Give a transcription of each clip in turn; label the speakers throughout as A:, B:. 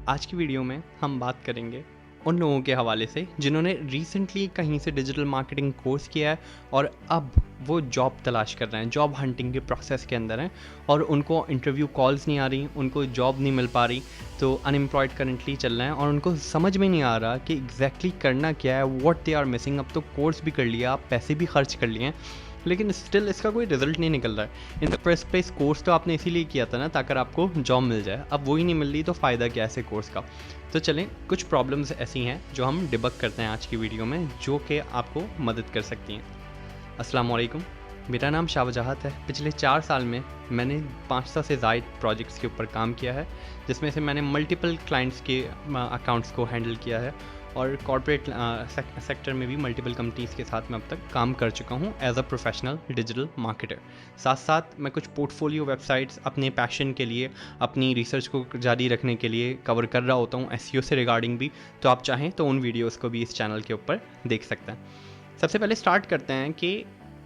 A: आज की वीडियो में हम बात करेंगे उन लोगों के हवाले से जिन्होंने रिसेंटली कहीं से डिजिटल मार्केटिंग कोर्स किया है और अब वो जॉब तलाश कर रहे हैं, जॉब हंटिंग के प्रोसेस के अंदर हैं और उनको इंटरव्यू कॉल्स नहीं आ रही, उनको जॉब नहीं मिल पा रही, तो अनएम्प्लॉयड करंटली चल रहे हैं और उनको समझ में नहीं आ रहा कि एग्जैक्टली करना क्या है, व्हाट दे आर मिसिंग। अब तो कोर्स भी कर लिया, आप पैसे भी खर्च कर लिए हैं, लेकिन स्टिल इसका कोई रिजल्ट नहीं निकल रहा है। In the first place course तो आपने इसीलिए किया था ना, ताकि आपको जॉब मिल जाए। अब वही नहीं मिल रही तो फ़ायदा क्या है ऐसे कोर्स का। तो चलें, कुछ प्रॉब्लम्स ऐसी हैं जो हम डिबक करते हैं आज की वीडियो में, जो कि आपको मदद कर सकती हैं। अस्सलाम वालेकुम, मेरा नाम शाहजहात है। पिछले 4 साल में मैंने 500 से ज़ायद प्रोजेक्ट्स के ऊपर काम किया है, जिसमें से मैंने मल्टीपल क्लाइंट्स के अकाउंट्स को हैंडल किया है और कॉर्पोरेट सेक्टर में भी मल्टीपल कंपनीज़ के साथ मैं अब तक काम कर चुका हूँ as a professional digital marketer. साथ साथ मैं कुछ पोर्टफोलियो वेबसाइट्स अपने पैशन के लिए, अपनी रिसर्च को जारी रखने के लिए कवर कर रहा होता हूँ, एसईओ से रिगार्डिंग भी। तो आप चाहें तो उन वीडियोज़ को भी इस चैनल के ऊपर देख सकते हैं। सबसे पहले स्टार्ट करते हैं कि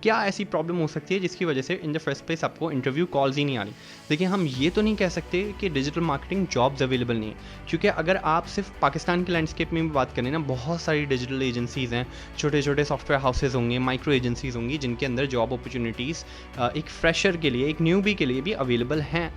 A: क्या ऐसी प्रॉब्लम हो सकती है जिसकी वजह से इन द फर्स्ट प्लेस आपको इंटरव्यू कॉल्स ही नहीं आ रही। देखिए, हम ये तो नहीं कह सकते कि डिजिटल मार्केटिंग जॉब्स अवेलेबल नहीं है, क्योंकि अगर आप सिर्फ पाकिस्तान के लैंडस्केप में भी बात करें ना, बहुत सारी डिजिटल एजेंसीज़ हैं, छोटे छोटे सॉफ्टवेयर हाउसेज होंगे, माइक्रो एजेंसीज़ होंगी, जिनके अंदर जॉब अपॉर्चुनिटीज़ एक फ्रेशर के लिए, एक न्यूबी के लिए भी अवेलेबल हैं।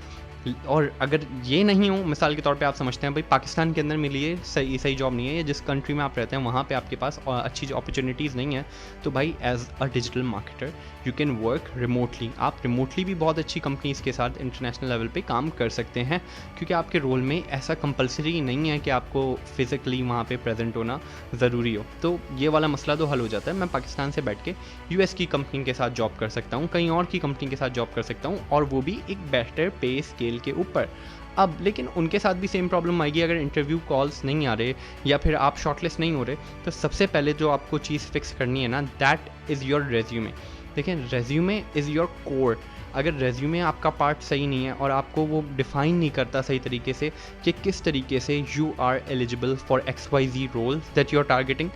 A: और अगर ये नहीं हो, मिसाल के तौर पे आप समझते हैं भाई पाकिस्तान के अंदर मेरे लिए सही जॉब नहीं है, या जिस कंट्री में आप रहते हैं वहाँ पे आपके पास अच्छी अपॉर्चुनिटीज़ नहीं है, तो भाई as a digital marketer you can work remotely. आप रिमोटली भी बहुत अच्छी कंपनीज़ के साथ इंटरनेशनल लेवल पे काम कर सकते हैं, क्योंकि आपके रोल में ऐसा कंपलसरी नहीं है कि आपको फिज़िकली वहाँ पे प्रेजेंट होना ज़रूरी हो। तो ये वाला मसला तो हल हो जाता है। मैं पाकिस्तान से बैठ के यूएस की कंपनी के साथ जॉब कर सकता हूँ, कहीं और की कंपनी के साथ जॉब कर सकता हूँ, और वो भी एक बेटर पे स्केल के ऊपर। अब लेकिन उनके साथ भी सेम प्रॉब्लम आएगी अगर इंटरव्यू कॉल्स नहीं आ रहे या फिर आप शॉर्टलिस्ट नहीं हो रहे। तो सबसे पहले जो आपको चीज़ फिक्स करनी है ना, दैट इज़ योर रेज्यूमे। देखें, रेज्यूमे इज़ योर कोर। अगर रेज्यूमे आपका पार्ट सही नहीं है और आपको वो डिफाइन नहीं करता सही तरीके से कि किस तरीके से you are eligible for XYZ role that you are targeting,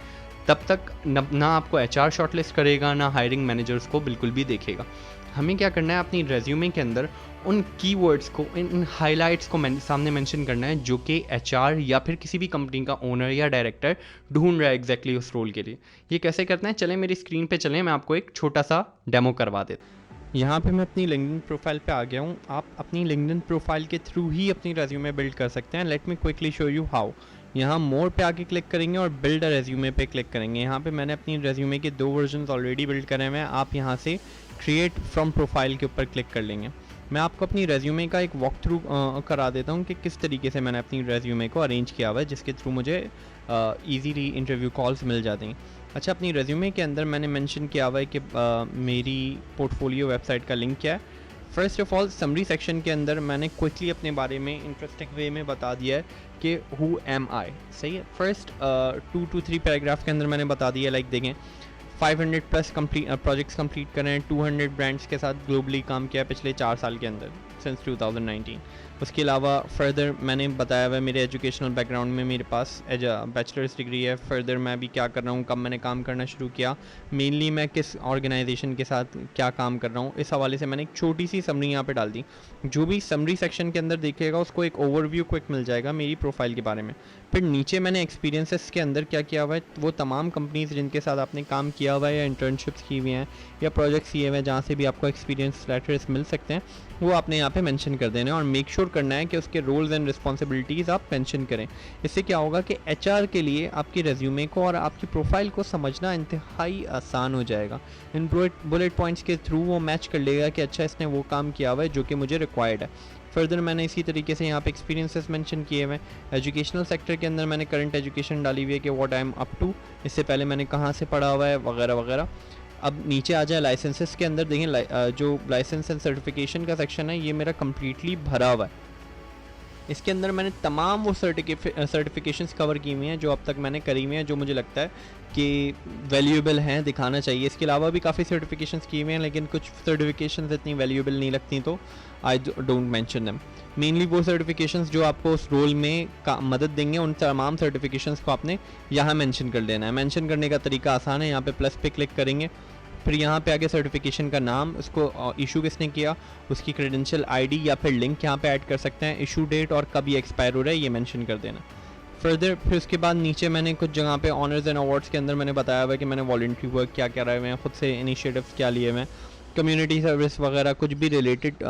A: तब तक ना आपको HR शॉर्टलिस्ट करेगा, ना हायरिंग मैनेजर्स को बिल्कुल भी देखेगा। हमें क्या करना है, अपनी रेज्यूमे के अंदर उन कीवर्ड्स को, इन हाइलाइट्स को सामने मेंशन करना है जो कि HR या फिर किसी भी कंपनी का ओनर या डायरेक्टर ढूंढ रहा है एग्जैक्टली उस रोल के लिए। ये कैसे करते हैं, चलें मेरी स्क्रीन पे चलें, मैं आपको एक छोटा सा डेमो करवा देता हूँ। यहाँ पे मैं अपनी लिंक्डइन प्रोफाइल पे आ गया हूँ। आप अपनी लिंक्डइन प्रोफाइल के थ्रू ही अपनी रेज्यूमे बिल्ड कर सकते हैं। Let me quickly show you how. यहाँ मोर पे आके क्लिक करेंगे और बिल्ड अ रेज्यूमे पे क्लिक करेंगे। यहाँ पे मैंने अपनी रेज्यूमे के 2 वर्जन ऑलरेडी बिल्ड करे हुए हैं। आप यहाँ से क्रिएट फ्रॉम प्रोफाइल के ऊपर क्लिक कर लेंगे। मैं आपको अपनी रेज्यूमे का एक वॉक थ्रू करा देता हूँ कि किस तरीके से मैंने अपनी रेज्यूमे को अरेंज किया हुआ है, जिसके थ्रू मुझे ईजीली इंटरव्यू कॉल्स मिल जाती हैं। अच्छा, अपनी रेज्यूमे के अंदर मैंने मेंशन किया हुआ है कि मेरी पोर्टफोलियो वेबसाइट का लिंक क्या है। First of all, summary section के अंदर मैंने क्विकली अपने बारे में इंटरेस्टिंग वे में बता दिया है कि हु एम आई। सही है। फर्स्ट 2 to 3 पैराग्राफ के अंदर मैंने बता दिया, लाइक देखें 500 प्लस प्रोजेक्ट्स कंप्लीट कर रहे हैं, 200 ब्रांड्स के साथ ग्लोबली काम किया पिछले 4 साल के अंदर, सिंस 2019। उसके अलावा फर्दर मैंने बताया हुआ है मेरे एजुकेशनल बैकग्राउंड में मेरे पास बैचलर्स डिग्री है। फर्दर मैं भी क्या कर रहा हूँ, कब मैंने काम करना शुरू किया, मेनली मैं किस ऑर्गेनाइजेशन के साथ क्या काम कर रहा हूँ, इस हवाले से मैंने एक छोटी सी समरी यहाँ पे डाल दी। जो भी समरी सेक्शन के अंदर देखेगा उसको एक ओवरव्यू क्विक मिल जाएगा मेरी प्रोफाइल के बारे में। फिर नीचे मैंने एक्सपीरियंसेस के अंदर क्या किया हुआ है, वो तमाम कंपनीज जिनके साथ आपने काम किया हुआ है या इंटर्नशिप्स की हुई हैं या प्रोजेक्ट्स किए हुए हैं, जहाँ से भी आपको एक्सपीरियंस लेटर्स मिल सकते हैं, वो आपने यहाँ पे मेंशन कर देना है और मेक श्योर करना है कि उसके रोल्स एंड रिस्पॉन्सिबिलिटीज़ आप मेंशन करें। इससे क्या होगा कि HR के लिए आपकी रेज्यूमे को और आपकी प्रोफाइल को समझना इंतहाई आसान हो जाएगा। इन बुलेट पॉइंट्स के थ्रू वो मैच कर लेगा कि अच्छा, इसने वो काम किया हुआ है जो कि मुझे रिक्वायर्ड है। फर्दर मैंने इसी तरीके से यहाँ पे एक्सपीरियंसेस मेंशन किए हुए हैं। एजुकेशनल सेक्टर के अंदर मैंने करंट एजुकेशन डाली हुई है कि what I am up to, इससे पहले मैंने कहाँ से पढ़ा हुआ है, वगैरह वगैरह। अब नीचे आ जाए लाइसेंसेस के अंदर, देखें जो लाइसेंस एंड सर्टिफिकेशन का सेक्शन है ये मेरा कम्प्लीटली भरा हुआ है। इसके अंदर मैंने तमाम वो सर्टिफिकेशंस कवर की हुई हैं जो अब तक मैंने करी हुई हैं, जो मुझे लगता है कि वैल्यूएबल हैं, दिखाना चाहिए। इसके अलावा भी काफ़ी सर्टिफिकेशंस की हुई हैं, लेकिन कुछ सर्टिफिकेशंस इतनी वैल्यूएबल नहीं लगती, तो I don't mention them. Mainly वो सर्टिफिकेशंस जो आपको उस रोल में मदद देंगे, उन तमाम सर्टिफिकेशंस को आपने यहाँ मेंशन कर देना है। मेंशन करने का तरीका आसान है, यहाँ पे प्लस पे क्लिक करेंगे, फिर यहाँ पे आगे सर्टिफिकेशन का नाम, उसको इशू किसने किया, उसकी क्रेडेंशियल आईडी या फिर लिंक यहाँ पे ऐड कर सकते हैं, इशू डेट और कब ये एक्सपायर हो रहा है ये मेंशन कर देना। फिर उसके बाद नीचे मैंने कुछ जगह पे ऑनर्स एंड अवार्ड्स के अंदर मैंने बताया हुआ है कि मैंने वॉलंटरी वर्क क्या क्या रहे हुए हैं, खुद से इनिशिएटिव्स क्या लिए हुए हैं, कम्युनिटी सर्विस वगैरह कुछ भी रिलेटेड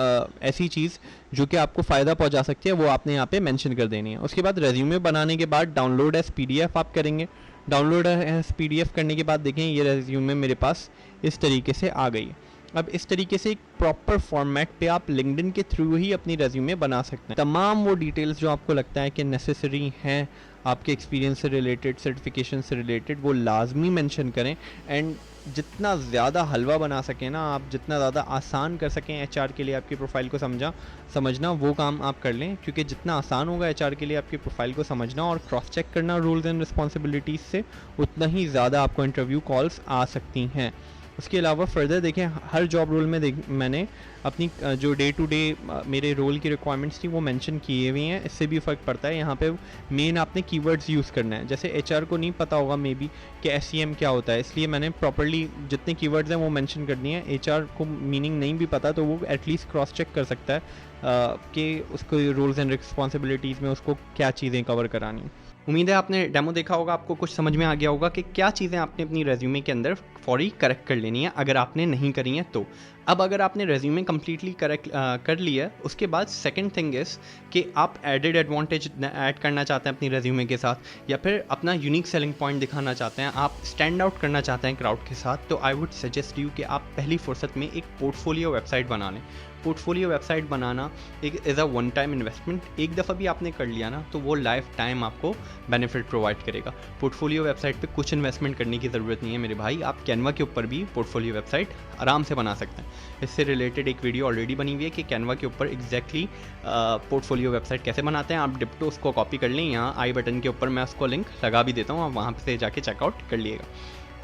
A: ऐसी चीज़ जो कि आपको फ़ायदा पहुंचा सकती है वो आपने यहाँ पे मेंशन कर देनी है। उसके बाद रेज्यूमे बनाने के बाद डाउनलोड एज पीडीएफ आप करेंगे। डाउनलोड एज पीडीएफ करने के बाद देखें ये रेज्यूमे मेरे पास इस तरीके से आ गई है। अब इस तरीके से एक प्रॉपर फॉर्मेट पे आप लिंक्डइन के थ्रू ही अपनी रेज्यूमे बना सकते हैं। तमाम वो डिटेल्स जो आपको लगता है कि नेसेसरी हैं आपके एक्सपीरियंस से रिलेटेड, सर्टिफिकेशन से रिलेटेड, वो लाजमी मेंशन करें। एंड जितना ज़्यादा हलवा बना सकें ना आप, जितना ज़्यादा आसान कर सकें एचआर के लिए आपकी प्रोफाइल को समझना, वो काम आप कर लें, क्योंकि जितना आसान होगा एचआर के लिए आपकी प्रोफाइल को समझना और क्रॉस चेक करना रूल्स एंड रिस्पॉन्सिबिलिटीज़ से, उतना ही ज़्यादा आपको इंटरव्यू कॉल्स आ सकती हैं। उसके अलावा फर्दर देखें, हर जॉब रोल में मैंने अपनी जो डे टू डे मेरे रोल की रिक्वायरमेंट्स थी वो मेंशन किए हुए हैं। इससे भी फ़र्क पड़ता है। यहाँ पे मेन आपने कीवर्ड्स यूज़ करना है। जैसे एचआर को नहीं पता होगा मे बी कि एसईएम क्या होता है, इसलिए मैंने प्रॉपर्ली जितने कीवर्ड्स हैं वो मेंशन कर दिए हैं। एचआर को मीनिंग नहीं भी पता तो वो एटलीस्ट क्रॉस चेक कर सकता है कि उसको रूल्स एंड रिस्पॉन्सिबिलिटीज़ में उसको क्या चीज़ें कवर करानी। उम्मीद है आपने डेमो देखा होगा, आपको कुछ समझ में आ गया होगा कि क्या चीज़ें आपने अपनी रेज्यूमे के अंदर फौरी करेक्ट कर लेनी है अगर आपने नहीं करी हैं तो। अब अगर आपने रेज्यूमे कम्प्लीटली करेक्ट कर लिया है, उसके बाद सेकंड थिंग इज़ कि आप एडेड एडवांटेज ऐड करना चाहते हैं अपनी रेज्यूमे के साथ, या फिर अपना यूनिक सेलिंग पॉइंट दिखाना चाहते हैं, आप स्टैंड आउट करना चाहते हैं क्राउड के साथ, तो आई वुड सजेस्ट यू कि आप पहली फुर्सत में एक पोर्टफोलियो वेबसाइट बना लें। पोर्टफोलियो वेबसाइट बनाना एक is a one time investment. एक दफ़ा भी आपने कर लिया ना तो वो लाइफ टाइम आपको बेनिफिट प्रोवाइड करेगा। पोर्टफोलियो वेबसाइट पे कुछ इन्वेस्टमेंट करने की ज़रूरत नहीं है मेरे भाई, आप कैनवा के ऊपर भी पोर्टफोलियो वेबसाइट आराम से बना सकते हैं। इससे रिलेटेड एक वीडियो ऑलरेडी बनी हुई है कि कैनवा के ऊपर एग्जैक्टली पोर्टफोलियो वेबसाइट कैसे बनाते हैं। आप डिप्टो उसको कॉपी कर लें, यहाँ आई बटन के ऊपर मैं उसको लिंक लगा भी देता हूँ, आप वहाँ से जाके चेकआउट कर लिएगा।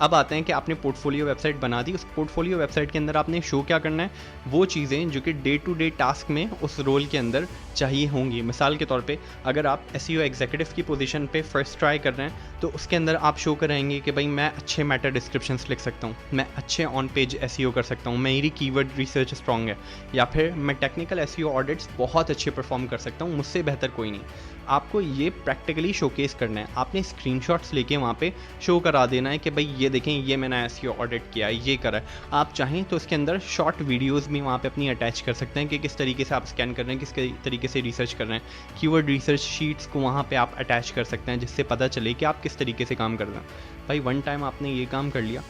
A: अब आते हैं कि आपने पोर्टफोलियो वेबसाइट बना दी। उस पोर्टफोलियो वेबसाइट के अंदर आपने शो क्या करना है, वो चीज़ें जो कि डे टू डे टास्क में उस रोल के अंदर चाहिए होंगी। मिसाल के तौर पे अगर आप एसईओ एग्जीक्यूटिव की पोजीशन पे फर्स्ट ट्राई कर रहे हैं तो उसके अंदर आप शो कराएंगे कि भाई मैं अच्छे मैटर डिस्क्रिप्शंस लिख सकता हूँ, मैं अच्छे ऑन पेज एसईओ कर सकता हूँ, मेरी कीवर्ड रिसर्च स्ट्रॉन्ग है, या फिर मैं टेक्निकल एसईओ ऑडिट्स बहुत अच्छे परफॉर्म कर सकता हूँ, मुझसे बेहतर कोई नहीं। आपको ये प्रैक्टिकली शोकेस करना है। आपने स्क्रीनशॉट्स लेके वहाँ पे शो करा देना है कि भाई ये देखें, ये मैंने एसईओ ऑडिट किया है, ये करा है। आप चाहें तो इसके अंदर शॉर्ट वीडियोस भी वहाँ पे अपनी अटैच कर सकते हैं कि किस तरीके से आप स्कैन कर रहे हैं, किस तरीके से रिसर्च कर रहे हैं। कीवर्ड रिसर्च शीट्स को वहाँ पे आप अटैच कर सकते हैं जिससे पता चले कि आप किस तरीके से काम कर रहे हैं। भाई वन टाइम आपने ये काम कर लिया,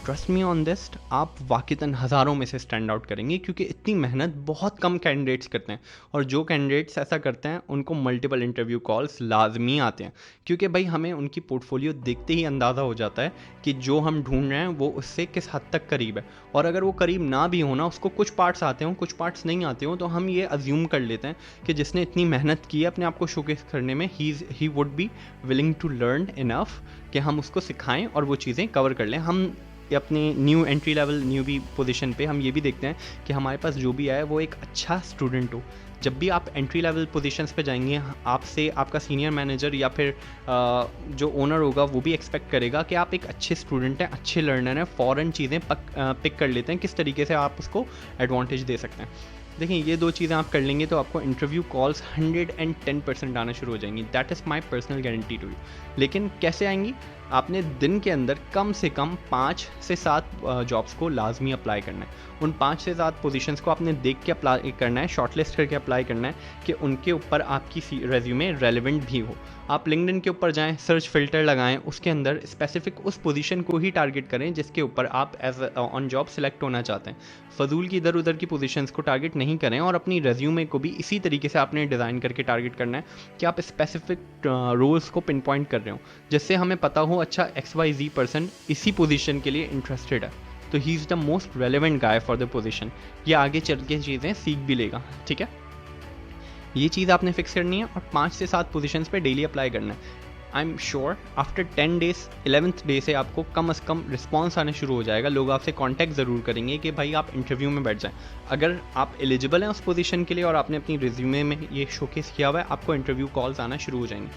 A: ट्रस्ट मी ऑन दिस, आप वाक़ितन हज़ारों में से स्टैंड आउट करेंगे, क्योंकि इतनी मेहनत बहुत कम कैंडिडेट्स करते हैं। और जो कैंडिडेट्स ऐसा करते हैं उनको मल्टीपल इंटरव्यू कॉल्स लाजमी आते हैं, क्योंकि भाई हमें उनकी पोर्टफोलियो देखते ही अंदाज़ा हो जाता है कि जो हम ढूंढ रहे हैं वो उससे किस हद तक करीब है। और अगर वो करीब ना भी हो ना, उसको कुछ पार्ट्स आते हों, कुछ पार्ट्स नहीं आते हों, तो हम ये अज्यूम कर लेते हैं कि जिसने इतनी मेहनत की है अपने आप को शोकेस करने में, he would be willing to learn enough कि हम उसको सिखाएं और वो चीज़ें कवर कर लें। हम अपने new entry level newbie position पे हम ये भी देखते हैं कि हमारे पास जो भी आए वो एक अच्छा स्टूडेंट हो। जब भी आप एंट्री लेवल पोजीशंस पे जाएंगे, आपसे आपका सीनियर मैनेजर या फिर जो ओनर होगा वो भी एक्सपेक्ट करेगा कि आप एक अच्छे स्टूडेंट हैं, अच्छे लर्नर हैं, फ़ौरन चीज़ें पिक कर लेते हैं, किस तरीके से आप उसको एडवांटेज दे सकते हैं। देखिए, ये दो चीज़ें आप कर लेंगे तो आपको इंटरव्यू कॉल्स 110% आना शुरू हो जाएंगी। That is my personal guarantee to you. लेकिन कैसे आएंगी? आपने दिन के अंदर कम से कम 5 से 7 जॉब्स को लाजमी अप्लाई करना है। उन 5 से 7 पोजीशंस को आपने देख के अप्लाई करना है, शॉर्टलिस्ट करके अप्लाई करना है कि उनके ऊपर आपकी रेज्यूमे रेलेवेंट भी हो। आप लिंक्डइन के ऊपर जाएं, सर्च फिल्टर लगाएं, उसके अंदर स्पेसिफिक उस पोजीशन को ही टारगेट करें जिसके ऊपर आप एज ऑन जॉब सिलेक्ट होना चाहते हैं। फजूल की इधर उधर की पोजीशंस को टारगेट नहीं करें, और अपनी रेज्यूमे को भी इसी तरीके से आपने डिज़ाइन करके टारगेट करना है कि आप स्पेसिफिक रोल्स को पिन पॉइंट कर रहे हो, जिससे हमें पता हो अच्छा XYZ पर्सन इसी पोजीशन के लिए इंटरेस्टेड है, तो he is the most relevant guy for the position. ये आगे चल के चीज़ें सीख भी लेगा। ठीक है, ये चीज़ आपने फिक्स करनी है और 5 से 7 पोजीशंस पे डेली अप्लाई करना है। I am sure after 10 days 11th day से आपको कम से कम रिस्पॉन्स आने शुरू हो जाएगा। लोग आपसे कांटेक्ट ज़रूर करेंगे कि भाई आप इंटरव्यू में बैठ जाएं। अगर आप एलिजिबल हैं उस पोजीशन के लिए और आपने अपनी रिज्यूमे में ये शोकेस किया हुआ है, आपको इंटरव्यू कॉल्स आना शुरू हो जाएंगे।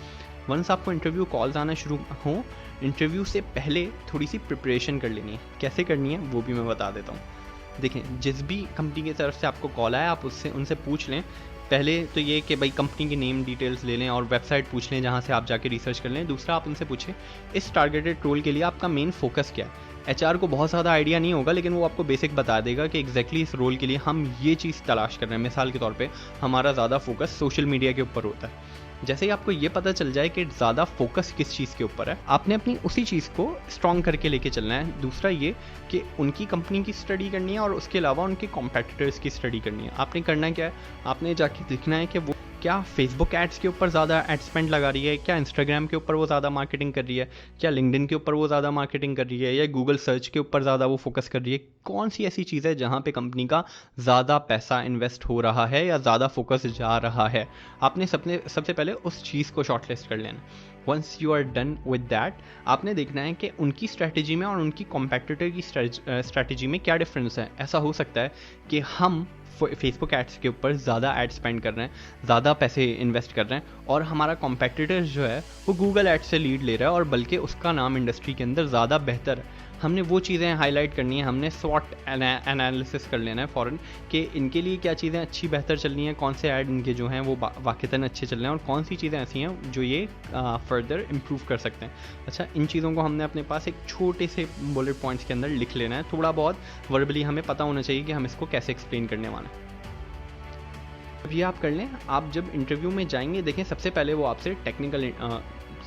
A: वंस आपको इंटरव्यू कॉल्स आना शुरू हों, इंटरव्यू से पहले थोड़ी सी प्रिपरेशन कर लेनी है। कैसे करनी है वो भी मैं बता देता हूँ। देखें, जिस भी कंपनी की तरफ से आपको कॉल आया, आप उनसे पूछ लें पहले तो ये कि भाई कंपनी की नेम डिटेल्स ले लें और वेबसाइट पूछ लें जहाँ से आप जाके रिसर्च कर लें। दूसरा, आप उनसे पूछें इस टारगेटेड रोल के लिए आपका मेन फोकस क्या है। एचआर को बहुत ज़्यादा आइडिया नहीं होगा, लेकिन वो आपको बेसिक बता देगा कि एग्जैक्टली इस रोल के लिए हम ये चीज़ तलाश कर रहे हैं। मिसाल के तौर पे हमारा ज़्यादा फोकस सोशल मीडिया के ऊपर होता है। जैसे ही आपको ये पता चल जाए कि ज़्यादा फोकस किस चीज़ के ऊपर है, आपने अपनी उसी चीज़ को स्ट्रॉन्ग करके लेके चलना है। दूसरा ये कि उनकी कंपनी की स्टडी करनी है और उसके अलावा उनके कॉम्पिटिटर्स की स्टडी करनी है। आपने करना क्या है, आपने जाके देखना है कि वो क्या फेसबुक एड्स के ऊपर ज़्यादा एड स्पेंड लगा रही है, क्या इंस्टाग्राम के ऊपर वो ज़्यादा मार्केटिंग कर रही है, क्या लिंक्डइन के ऊपर वो ज़्यादा मार्केटिंग कर रही है, या गूगल सर्च के ऊपर ज़्यादा वो फोकस कर रही है। कौन सी ऐसी चीज़ है जहाँ पे कंपनी का ज़्यादा पैसा इन्वेस्ट हो रहा है या ज़्यादा फोकस जा रहा है। आपने सबसे पहले उस चीज़ को शॉर्टलिस्ट कर लेना। Once you are done with that, आपने देखना है कि उनकी स्ट्रैटेजी में और उनकी कॉम्पिटिटर की स्ट्रैटेजी में क्या डिफरेंस है। ऐसा हो सकता है कि हम फेसबुक एड्स के ऊपर ज़्यादा एड स्पेंड कर रहे हैं, ज़्यादा पैसे इन्वेस्ट कर रहे हैं, और हमारा कॉम्पिटिटर जो है वो गूगल एड्स से लीड ले रहा है और बल्कि उसका नाम इंडस्ट्री के अंदर ज़्यादा बेहतर है। हमने वो चीज़ें हाईलाइट करनी है, हमने स्वॉट एनालिसिस कर लेना है फ़ौरन कि इनके लिए क्या चीज़ें अच्छी बेहतर चल रही हैं, कौन से ऐड इनके जो हैं वो वाक़तन अच्छे चल रहे हैं और कौन सी चीज़ें ऐसी हैं जो ये फर्दर इम्प्रूव कर सकते हैं। अच्छा, इन चीज़ों को हमने अपने पास एक छोटे से बुलेट पॉइंट्स के अंदर लिख लेना है। थोड़ा बहुत वर्बली हमें पता होना चाहिए कि हम इसको कैसे एक्सप्लेन करने वाले हैं। अब ये आप कर लें, आप जब इंटरव्यू में जाएंगे, देखें सबसे पहले वो आपसे टेक्निकल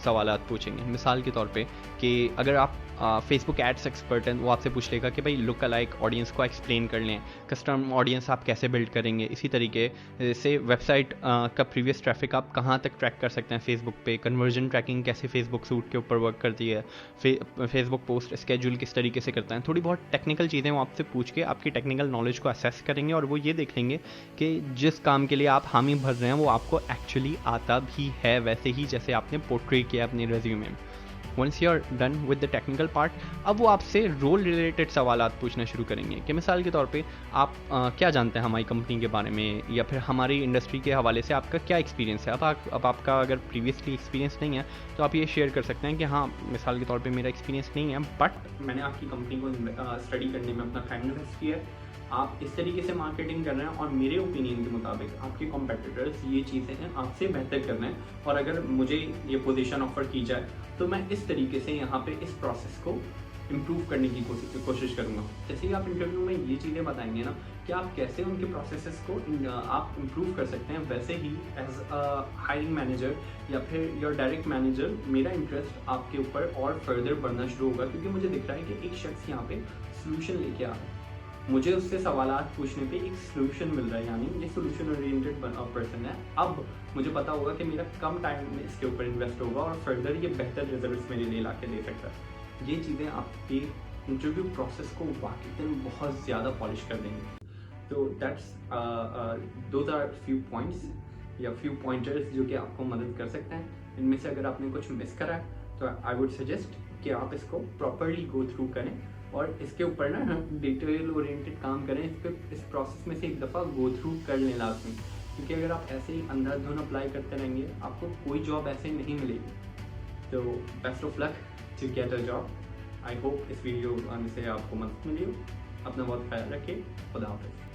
A: सवालात पूछेंगे। मिसाल के तौर पे कि अगर आप फेसबुक एड्स एक्सपर्ट हैं, वो आपसे पूछ लेगा कि भाई लुक अलाइक ऑडियंस को एक्सप्लेन कर लें, कस्टम ऑडियंस आप कैसे बिल्ड करेंगे। इसी तरीके से वेबसाइट का प्रीवियस ट्रैफिक आप कहाँ तक ट्रैक कर सकते हैं फेसबुक पे, कन्वर्जन ट्रैकिंग कैसे फेसबुक सूट के ऊपर वर्क करती है, फेसबुक पोस्ट स्केड्यूल किस तरीके से करता है। थोड़ी बहुत टेक्निकल चीज़ें वो आपसे पूछ के आपकी टेक्निकल नॉलेज को असेस करेंगे और वो ये देख लेंगे कि जिस काम के लिए आप हामी भर रहे हैं वो आपको एक्चुअली आता भी है वैसे ही जैसे आपने पोर्ट्रे किया अपने रेज्यूमे में। Once you are done with the technical part, अब वो आपसे रोल रिलेटेड सवाल पूछना शुरू करेंगे कि मिसाल के तौर पे आप क्या जानते हैं हमारी कंपनी के बारे में, या फिर हमारी इंडस्ट्री के हवाले से आपका क्या एक्सपीरियंस है। अब आपका अगर प्रीवियसली एक्सपीरियंस नहीं है तो आप ये शेयर कर सकते हैं कि हाँ, मिसाल के तौर पे मेरा एक्सपीरियंस नहीं है, बट मैंने आपकी कंपनी को स्टडी करने में अपना टाइम इन्वेस्ट किया है, आप इस तरीके से मार्केटिंग कर रहे हैं और मेरे ओपिनियन के मुताबिक आपके कॉम्पिटिटर्स ये चीज़ें हैं आपसे बेहतर कर रहे हैं, और अगर मुझे ये पोजीशन ऑफर की जाए तो मैं इस तरीके से यहाँ पे इस प्रोसेस को इम्प्रूव करने की कोशिश करूँगा। जैसे ही आप इंटरव्यू में ये चीज़ें बताएंगे ना कि आप कैसे उनके प्रोसेसेस को आप इम्प्रूव कर सकते हैं, वैसे ही एज अ हायरिंग मैनेजर या फिर योर डायरेक्ट मैनेजर मेरा इंटरेस्ट आपके ऊपर और फर्दर बढ़ना शुरू होगा, क्योंकि मुझे दिख रहा है कि एक शख्स यहाँ पे सोल्यूशन लेके आ रहा है, मुझे उससे सवालात पूछने पे एक सोल्यूशन मिल रहा है, यानी ये सोल्यूशन ओरिएंटेड पर्सन है। अब मुझे पता होगा कि मेरा कम टाइम में इसके ऊपर इन्वेस्ट होगा और फर्दर ये बेहतर रिजल्ट्स मेरे लिए ला के दे सकता है। ये चीज़ें आपकी इंटरव्यू प्रोसेस को वाकई बहुत ज़्यादा पॉलिश कर देंगे। तो that's those are few points या फ्यू पॉइंटर्स जो कि आपको मदद कर सकते हैं। इनमें से अगर आपने कुछ मिस करा है तो आई वुड सजेस्ट कि आप इसको प्रॉपरली गो थ्रू करें और इसके ऊपर ना डिटेल ओरिएंटेड काम करें। इस प्रोसेस में से एक दफ़ा गो थ्रू कर लें लाजमी, क्योंकि अगर आप ऐसे ही अंधाधुन अप्लाई करते रहेंगे आपको कोई जॉब ऐसे नहीं मिलेगी। तो best of luck to get a job. I hope इस वीडियो से आपको मदद मिली हो। अपना बहुत ख्याल रखिए। खुदा हाफिज़।